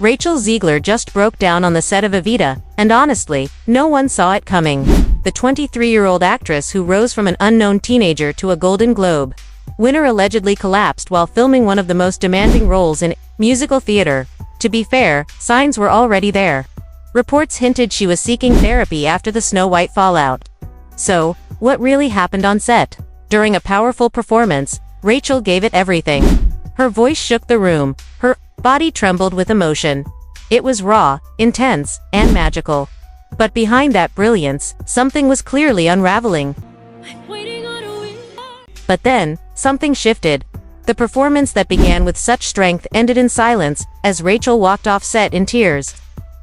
Rachel Zegler just broke down on the set of Evita, and honestly, no one saw it coming. The 23-year-old actress who rose from an unknown teenager to a Golden Globe winner allegedly collapsed while filming one of the most demanding roles in musical theater. To be fair, signs were already there. Reports hinted she was seeking therapy after the Snow White fallout. So, what really happened on set? During a powerful performance, Rachel gave it everything. Her voice shook the room, her body trembled with emotion. It was raw, intense, and magical. But behind that brilliance, something was clearly unraveling. But then, something shifted. The performance that began with such strength ended in silence, as Rachel walked off set in tears.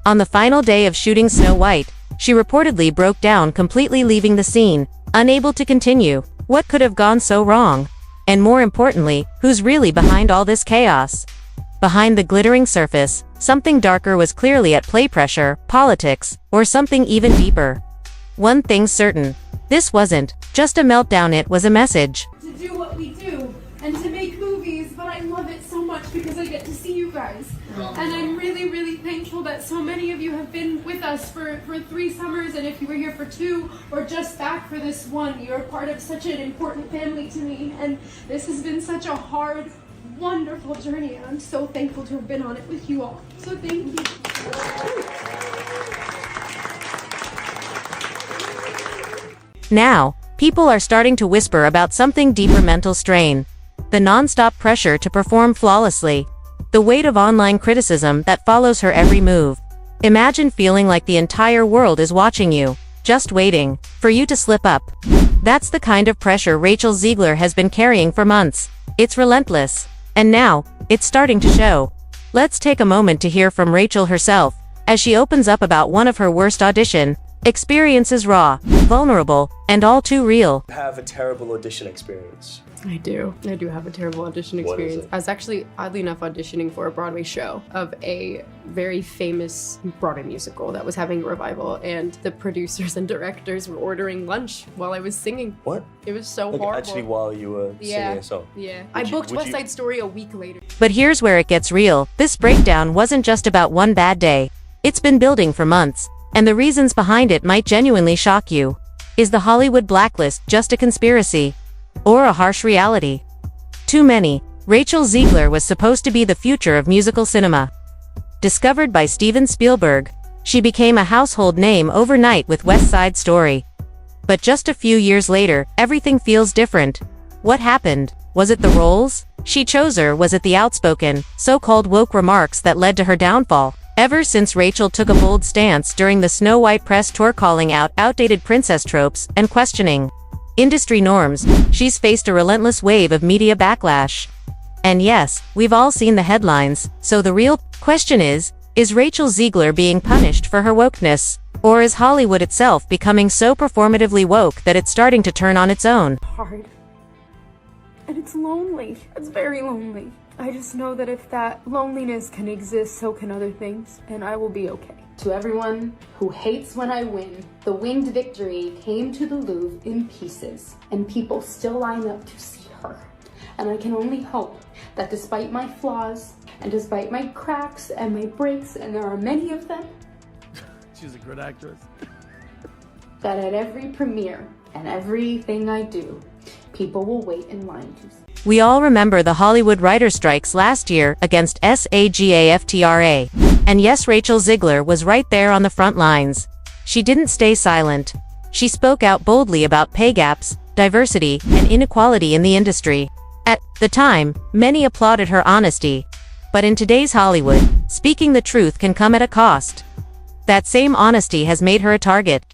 On the final day of shooting Snow White, she reportedly broke down, completely leaving the scene, unable to continue. What could have gone so wrong? And more importantly, who's really behind all this chaos? Behind the glittering surface, something darker was clearly at play: pressure, politics, or something even deeper. One thing's certain. This wasn't just a meltdown, it was a message. To do what we do, and to make movies, but I love it so much because I get to see you guys. And I'm really, really thankful that so many of you have been with us for 3 summers, and if you were here for 2 or just back for this one, you're part of such an important family to me, and this has been such a hard, wonderful journey, and I'm so thankful to have been on it with you all. So thank you. Now, people are starting to whisper about something deeper: mental strain. The non-stop pressure to perform flawlessly. The weight of online criticism that follows her every move. Imagine feeling like the entire world is watching you, just waiting for you to slip up. That's the kind of pressure Rachel Zegler has been carrying for months. It's relentless. And now, it's starting to show. Let's take a moment to hear from Rachel herself, as she opens up about one of her worst audition experiences: raw, vulnerable, and all too real. Have a terrible audition experience. I do have a terrible audition What is experience. it? I was actually, oddly enough, auditioning for a Broadway show of a very famous Broadway musical that was having a revival, and the producers and directors were ordering lunch while I was singing. What? It was so Like, horrible. actually, while you were singing a song? Yeah. Would I you- booked would West you- Side Story a week later. But here's where it gets real. This breakdown wasn't just about one bad day. It's been building for months, and the reasons behind it might genuinely shock you. Is the Hollywood blacklist just a conspiracy? Or a harsh reality? Too many. Rachel Zegler was supposed to be the future of musical cinema. Discovered by Steven Spielberg, she became a household name overnight with West Side Story. But just a few years later, everything feels different. What happened? Was it the roles she chose, or was it the outspoken, so-called woke remarks that led to her downfall? Ever since Rachel took a bold stance during the Snow White press tour, calling out outdated princess tropes and questioning industry norms, she's faced a relentless wave of media backlash. And yes, we've all seen the headlines, so the real question is Rachel Zegler being punished for her wokeness? Or is Hollywood itself becoming so performatively woke that it's starting to turn on its own? Hard. And it's lonely. It's very lonely. I just know that if that loneliness can exist, so can other things, and I will be okay. To everyone who hates when I win, the winged victory came to the Louvre in pieces, and people still line up to see her. And I can only hope that despite my flaws, and despite my cracks and my breaks, and there are many of them, She's a good actress. that at every premiere and everything I do, people will wait in line to see. We all remember the Hollywood writer strikes last year against SAG-AFTRA. And yes, Rachel Zegler was right there on the front lines. She didn't stay silent. She spoke out boldly about pay gaps, diversity, and inequality in the industry. At the time, many applauded her honesty. But in today's Hollywood, speaking the truth can come at a cost. That same honesty has made her a target.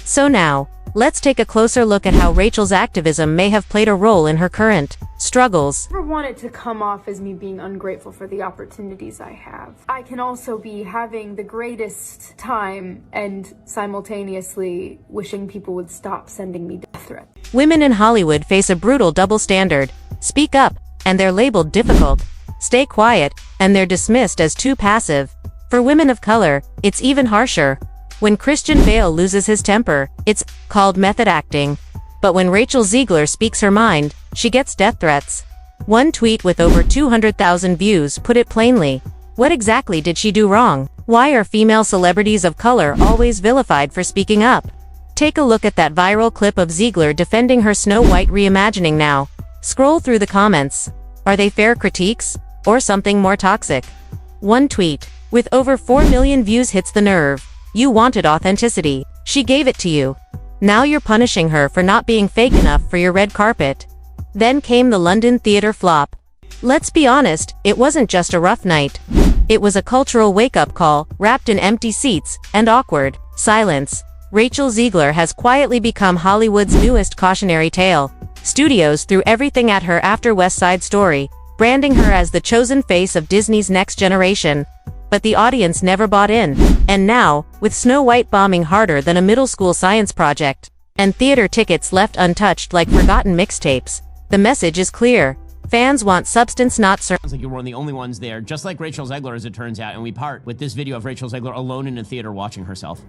So now, let's take a closer look at how Rachel's activism may have played a role in her current struggles. I never want it to come off as me being ungrateful for the opportunities I have. I can also be having the greatest time and simultaneously wishing people would stop sending me death threats. Women in Hollywood face a brutal double standard. Speak up, and they're labeled difficult. Stay quiet, and they're dismissed as too passive. For women of color, it's even harsher. When Christian Bale loses his temper, it's called method acting. But when Rachel Zegler speaks her mind, she gets death threats. One tweet with over 200,000 views put it plainly. What exactly did she do wrong? Why are female celebrities of color always vilified for speaking up? Take a look at that viral clip of Zegler defending her Snow White reimagining now. Scroll through the comments. Are they fair critiques? Or something more toxic? One tweet, with over 4 million views, hits the nerve. You wanted authenticity. She gave it to you. Now you're punishing her for not being fake enough for your red carpet. Then came the London theater flop. Let's be honest, it wasn't just a rough night. It was a cultural wake-up call, wrapped in empty seats and awkward silence. Rachel Zegler has quietly become Hollywood's newest cautionary tale. Studios threw everything at her after West Side Story, branding her as the chosen face of Disney's next generation. But the audience never bought in. And now, with Snow White bombing harder than a middle school science project, and theater tickets left untouched like forgotten mixtapes, the message is clear. Fans want substance, not Sounds like you were one of the only ones there, just like Rachel Zegler, as it turns out, and we part with this video of Rachel Zegler alone in a theater watching herself.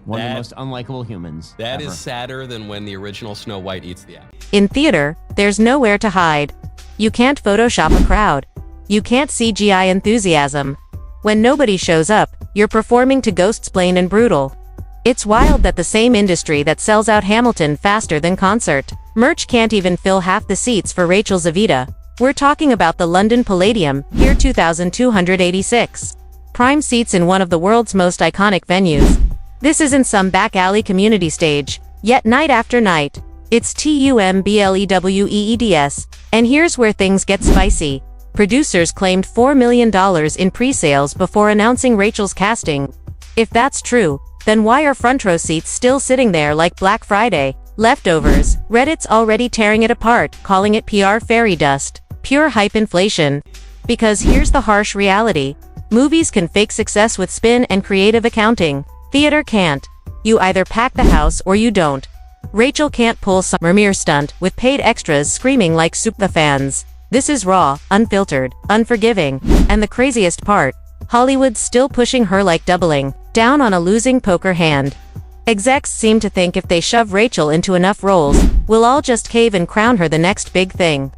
One of the most unlikable humans. That ever. is sadder than when the original Snow White eats the apple. In theater, there's nowhere to hide. You can't Photoshop a crowd. You can't CGI enthusiasm. When nobody shows up, you're performing to ghosts plain and brutal. It's wild that the same industry that sells out Hamilton faster than concert merch can't even fill half the seats for Rachel's Evita. We're talking about the London Palladium, here 2,286. Prime seats in one of the world's most iconic venues. This isn't some back alley community stage, yet night after night, it's TUMBLEWEEDS, and here's where things get spicy. Producers claimed $4 million in pre-sales before announcing Rachel's casting. If that's true, then why are front row seats still sitting there like Black Friday? Leftovers. Reddit's already tearing it apart, calling it PR fairy dust, pure hype inflation. Because here's the harsh reality. Movies can fake success with spin and creative accounting. Theater can't. You either pack the house or you don't. Rachel can't pull some premiere stunt with paid extras screaming like super fans. This is raw, unfiltered, unforgiving, and the craziest part, Hollywood's still pushing her like doubling down on a losing poker hand. Execs seem to think if they shove Rachel into enough roles, we'll all just cave and crown her the next big thing.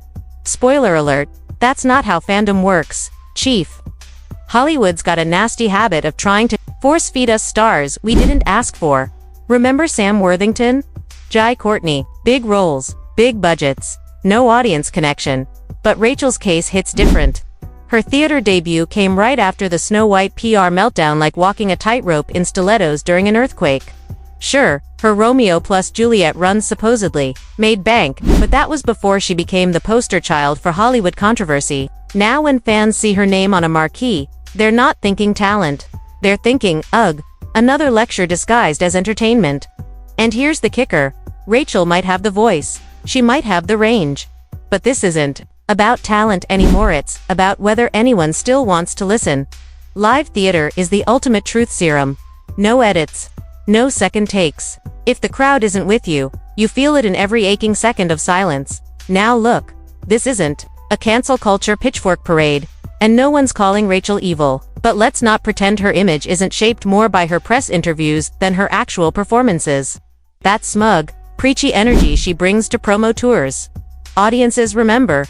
Spoiler alert, that's not how fandom works, Chief. Hollywood's got a nasty habit of trying to force-feed us stars we didn't ask for. Remember Sam Worthington? Jai Courtney, big roles, big budgets, no audience connection. But Rachel's case hits different. Her theater debut came right after the Snow White PR meltdown, like walking a tightrope in stilettos during an earthquake. Sure, her Romeo plus Juliet run supposedly made bank, but that was before she became the poster child for Hollywood controversy. Now when fans see her name on a marquee, they're not thinking talent. They're thinking, ugh, another lecture disguised as entertainment. And here's the kicker. Rachel might have the voice. She might have the range. But this isn't about talent anymore, it's about whether anyone still wants to listen. Live theater is the ultimate truth serum. No edits. No second takes. If the crowd isn't with you, you feel it in every aching second of silence. Now look. This isn't a cancel culture pitchfork parade. And no one's calling Rachel evil. But let's not pretend her image isn't shaped more by her press interviews than her actual performances. That smug, preachy energy she brings to promo tours. Audiences remember.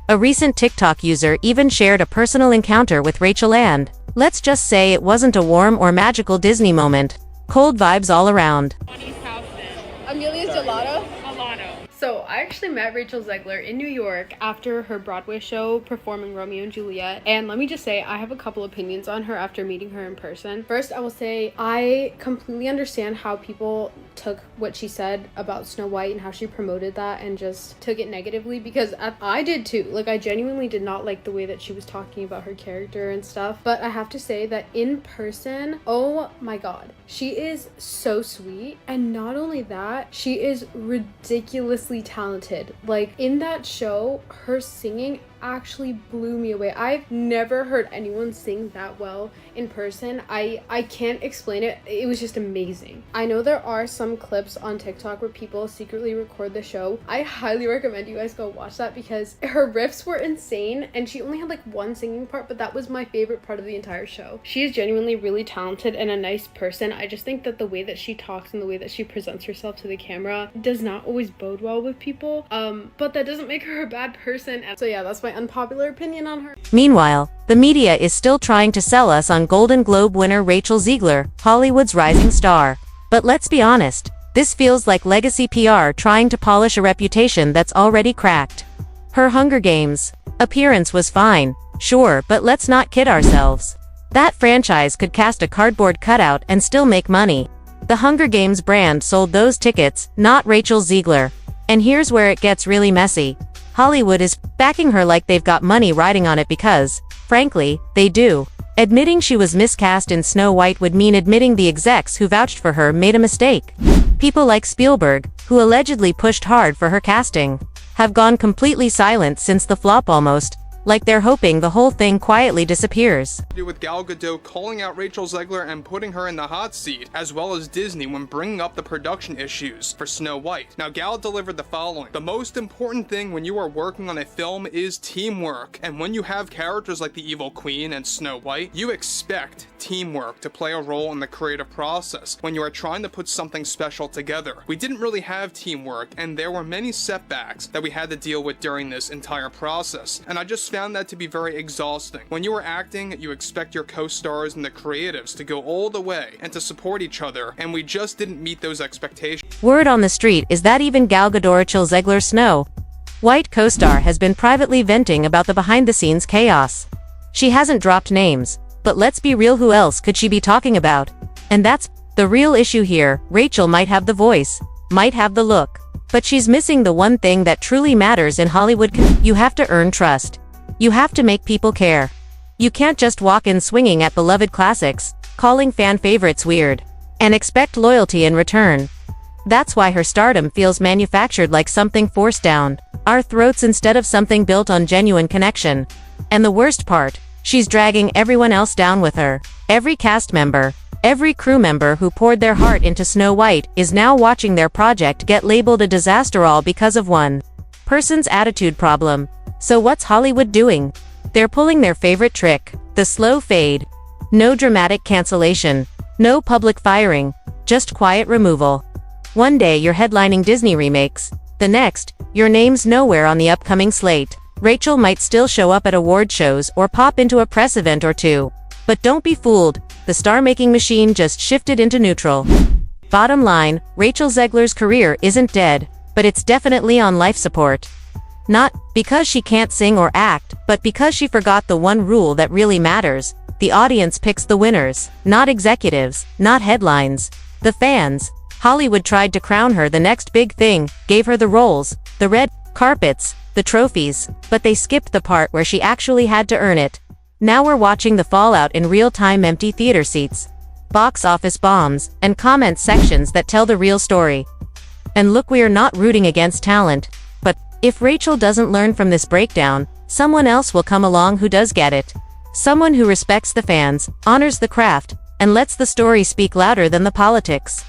A recent TikTok user even shared a personal encounter with Rachel, and let's just say it wasn't a warm or magical Disney moment. Cold vibes all around. Amelia's Gelato? So I actually met Rachel Zegler in New York after her Broadway show performing Romeo and Juliet, and let me just say I have a couple opinions on her after meeting her in person. First, I will say I completely understand how people took what she said about Snow White and how she promoted that and just took it negatively, because I did too. Like, I genuinely did not like the way that she was talking about her character and stuff, but I have to say that in person, oh my god, she is so sweet, and not only that, she is ridiculously talented. Like, in that show, her singing actually blew me away. I've never heard anyone sing that well in person. I can't explain it. It was just amazing. I know there are some clips on TikTok where people secretly record the show. I highly recommend you guys go watch that because her riffs were insane, and she only had like one singing part, but that was my favorite part of the entire show. She is genuinely really talented and a nice person. I just think that the way that she talks and the way that she presents herself to the camera does not always bode well with people, but that doesn't make her a bad person. And so yeah, that's my unpopular opinion on her. Meanwhile, the media is still trying to sell us on Golden Globe winner Rachel Zegler, Hollywood's rising star. But let's be honest, this feels like legacy PR trying to polish a reputation that's already cracked. Her Hunger Games appearance was fine, sure, but let's not kid ourselves. That franchise could cast a cardboard cutout and still make money. The Hunger Games brand sold those tickets, not Rachel Zegler. And here's where it gets really messy. Hollywood is backing her like they've got money riding on it because, frankly, they do. Admitting she was miscast in Snow White would mean admitting the execs who vouched for her made a mistake. People like Spielberg, who allegedly pushed hard for her casting, have gone completely silent since the flop almost, like they're hoping the whole thing quietly disappears. With Gal Gadot calling out Rachel Zegler and putting her in the hot seat, as well as Disney when bringing up the production issues for Snow White. Now, Gal delivered the following: the most important thing when you are working on a film is teamwork, and when you have characters like the Evil Queen and Snow White, you expect teamwork to play a role in the creative process when you are trying to put something special together. We didn't really have teamwork, and there were many setbacks that we had to deal with during this entire process, and I just found that to be very exhausting. When you are acting, you expect your co-stars and the creatives to go all the way and to support each other, and we just didn't meet those expectations. Word on the street is that even Gal Gadot Rachel Zegler's Snow White co-star has been privately venting about the behind-the-scenes chaos. She hasn't dropped names, but let's be real, who else could she be talking about? And that's the real issue here. Rachel might have the voice, might have the look, but she's missing the one thing that truly matters in Hollywood. You have to earn trust. You have to make people care. You can't just walk in swinging at beloved classics, calling fan favorites weird, and expect loyalty in return. That's why her stardom feels manufactured, like something forced down our throats instead of something built on genuine connection. And the worst part, she's dragging everyone else down with her. Every cast member, every crew member who poured their heart into Snow White is now watching their project get labeled a disaster, all because of one person's attitude problem. So what's Hollywood doing? They're pulling their favorite trick, the slow fade. No dramatic cancellation, no public firing, just quiet removal. One day you're headlining Disney remakes, the next, your name's nowhere on the upcoming slate. Rachel might still show up at award shows or pop into a press event or two. But don't be fooled, the star-making machine just shifted into neutral. Bottom line, Rachel Zegler's career isn't dead, but it's definitely on life support. Not because she can't sing or act, but because she forgot the one rule that really matters. The audience picks the winners, not executives, not headlines. The fans. Hollywood tried to crown her the next big thing, gave her the roles, the red carpets, the trophies, but they skipped the part where she actually had to earn it. Now we're watching the fallout in real time: empty theater seats, box office bombs, and comment sections that tell the real story. And look, we are not rooting against talent. But if Rachel doesn't learn from this breakdown, someone else will come along who does get it. Someone who respects the fans, honors the craft, and lets the story speak louder than the politics.